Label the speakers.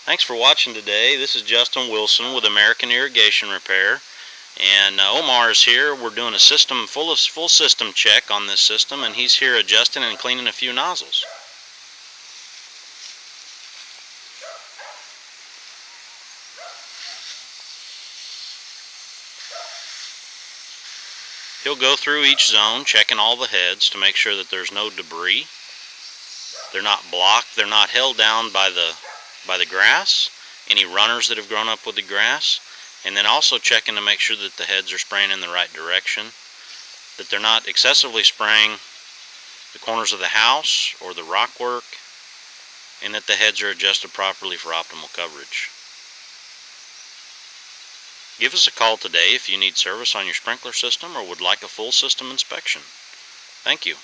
Speaker 1: Thanks for watching today. This is Justin Wilson with American Irrigation Repair, and Omar is here. We're doing a full system check on this system, and he's here adjusting and cleaning a few nozzles. He'll go through each zone, checking all the heads to make sure that there's no debris. They're not blocked. They're not held down by the grass, any runners that have grown up with the grass, and then also checking to make sure that the heads are spraying in the right direction, that they're not excessively spraying the corners of the house or the rock work, and that the heads are adjusted properly for optimal coverage. Give us a call today if you need service on your sprinkler system or would like a full system inspection. Thank you.